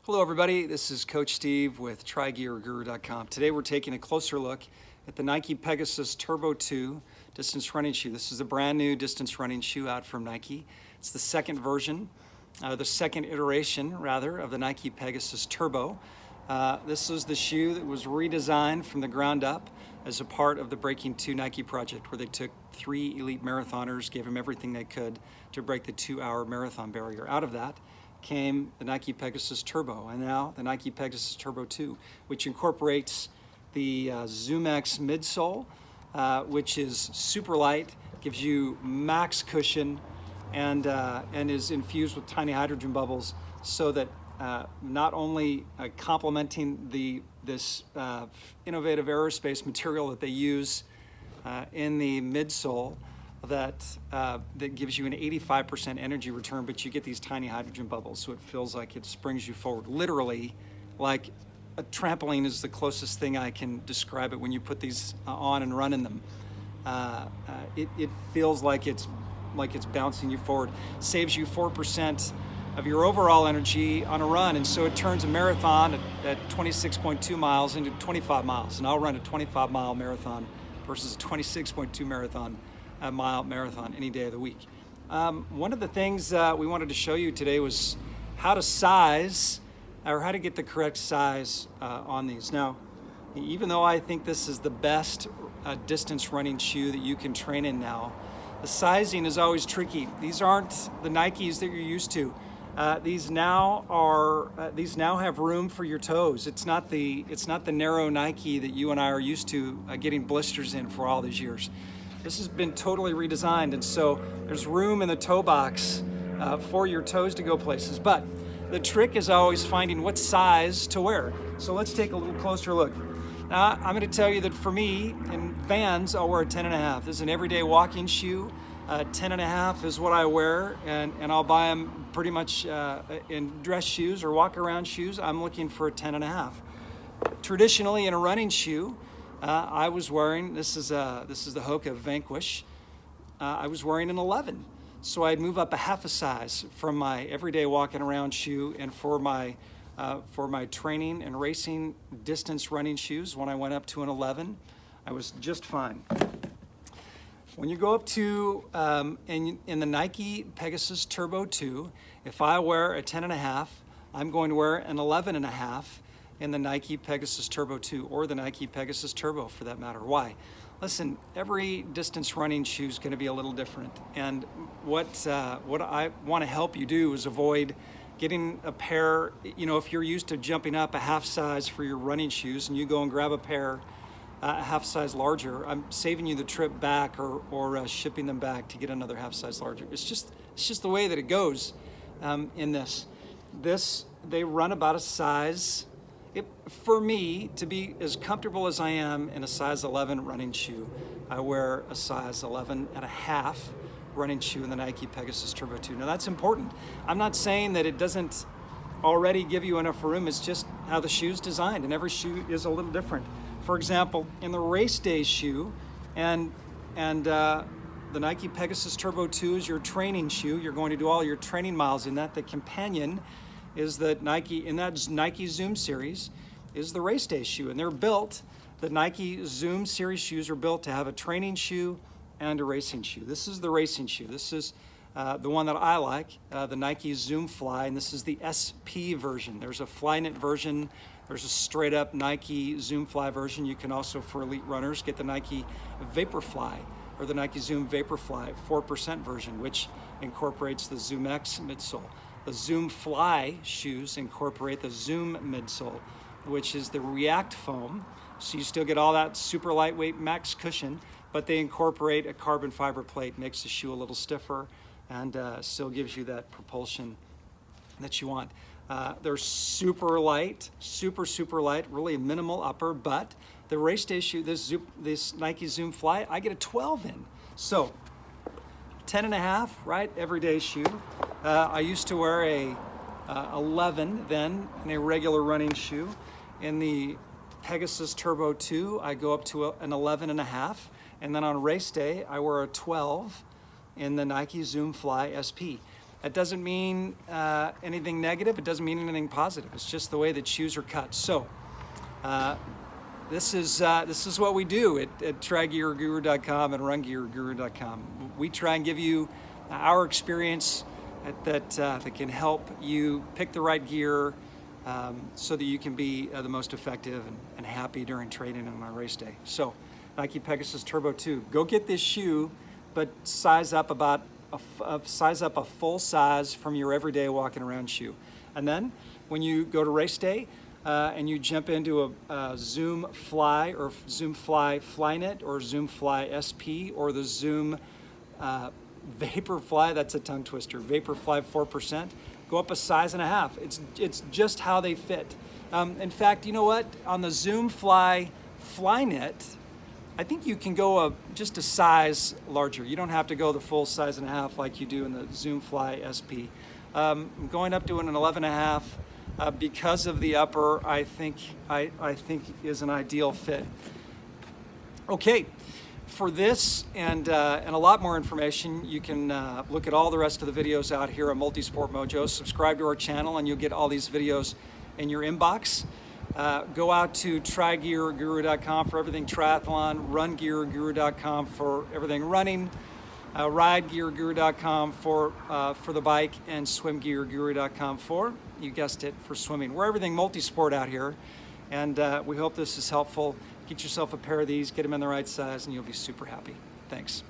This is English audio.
Hello everybody, this is Coach Steve with TryGearGuru.com. Today we're taking a closer look at the Nike Pegasus Turbo 2 distance running shoe. This is a brand new distance running shoe out from Nike. It's the second version, the second iteration rather, of the Nike Pegasus Turbo. This is the shoe that was redesigned from the ground up as a part of the Breaking 2 Nike project, where they took 3 elite marathoners, gave them everything they could to break the 2-hour marathon barrier. Out of that came the Nike Pegasus Turbo, and now the Nike Pegasus Turbo 2, which incorporates the ZoomX midsole, which is super light, gives you max cushion, and is infused with tiny hydrogen bubbles, so that not only complementing this innovative aerospace material that they use in the midsole, that gives you an 85% energy return, but you get these tiny hydrogen bubbles, so it feels like it springs you forward. Literally, like a trampoline is the closest thing I can describe it when you put these on and run in them. It feels like it's bouncing you forward. Saves you 4% of your overall energy on a run, and so it turns a marathon at 26.2 miles into 25 miles. And I'll run a 25-mile marathon versus a 26.2 mile marathon any day of the week. One of the things we wanted to show you today was how to size, or how to get the correct size on these. Now, even though I think this is the best distance running shoe that you can train in now, the sizing is always tricky. These aren't the Nikes that you're used to. These now have room for your toes. It's not the narrow Nike that you and I are used to getting blisters in for all these years. This has been totally redesigned, and so there's room in the toe box for your toes to go places. But the trick is always finding what size to wear. So let's take a little closer look. Now, I'm going to tell you that for me, in Vans, I'll wear a 10.5. This is an everyday walking shoe. 10.5 is what I wear, and I'll buy them pretty much in dress shoes or walk around shoes. I'm looking for a 10.5. Traditionally, in a running shoe, I was wearing, this is the Hoka Vanquish, I was wearing an 11. So I'd move up a half a size from my everyday walking around shoe, and for my training and racing distance running shoes, when I went up to an 11, I was just fine. When you go up to, in the Nike Pegasus Turbo 2, if I wear a 10.5, I'm going to wear an 11.5 in the Nike Pegasus Turbo 2, or the Nike Pegasus Turbo for that matter. Why? Listen, every distance running shoe is going to be a little different, and what I want to help you do is avoid getting a pair. If you're used to jumping up a half size for your running shoes and you go and grab a pair a half size larger, I'm saving you the trip back or shipping them back to get another half size larger. It's just the way that it goes in this. They run about a size. For me, to be as comfortable as I am in a size 11 running shoe, I wear a size 11.5 running shoe in the Nike Pegasus Turbo 2. Now that's important. I'm not saying that it doesn't already give you enough room. It's just how the shoe's designed, and every shoe is a little different. For example, in the race day shoe, and the Nike Pegasus Turbo 2 is your training shoe. You're going to do all your training miles in that. The companion is the Nike Zoom series is the race day shoe, and they're built. The Nike Zoom series shoes are built to have a training shoe and a racing shoe. This is the racing shoe. This is the one that I like, the Nike Zoom Fly, and this is the SP version. There's a Flyknit version. There's a straight up Nike Zoom Fly version. You can also, for elite runners, get the Nike Vaporfly, or the Nike Zoom Vaporfly 4% version, which incorporates the ZoomX midsole. The Zoom Fly shoes incorporate the Zoom midsole, which is the React foam. So you still get all that super lightweight max cushion, but they incorporate a carbon fiber plate, makes the shoe a little stiffer, and still gives you that propulsion that you want. They're super light, super light, really minimal upper, but the race day shoe, this Nike Zoom Fly, I get a 12 in. So 10.5, right, everyday shoe. I used to wear a 11 then in a regular running shoe. In the Pegasus Turbo 2, I go up to an 11.5, and then on race day, I wear a 12 in the Nike Zoom Fly SP. That doesn't mean anything negative. It doesn't mean anything positive. It's just the way that shoes are cut. So this is what we do at TryGearGuru.com and RunGearGuru.com. We try and give you our experience that can help you pick the right gear so that you can be the most effective and happy during training and on a race day. So Nike Pegasus Turbo 2. Go get this shoe, but size up a full size from your everyday walking around shoe. And then when you go to race day and you jump into a Zoom Fly or Zoom Fly Flyknit or Zoom Fly SP or the Zoom Vaporfly, that's a tongue twister, Vaporfly 4%, go up a size and a half. It's just how they fit. In fact, you know what? On the Zoom Fly Flyknit, I think you can go just a size larger. You don't have to go the full size and a half like you do in the Zoom Fly SP. Going up to an 11 and a half because of the upper, I think is an ideal fit. Okay. For this and a lot more information, you can look at all the rest of the videos out here on Multisport Mojo. Subscribe to our channel and you'll get all these videos in your inbox. Go out to TryGearGuru.com for everything triathlon, RunGearGuru.com for everything running, RideGearGuru.com for the bike, and SwimGearGuru.com for, you guessed it, for swimming. We're everything multisport out here, and we hope this is helpful. Get yourself a pair of these, get them in the right size, and you'll be super happy. Thanks.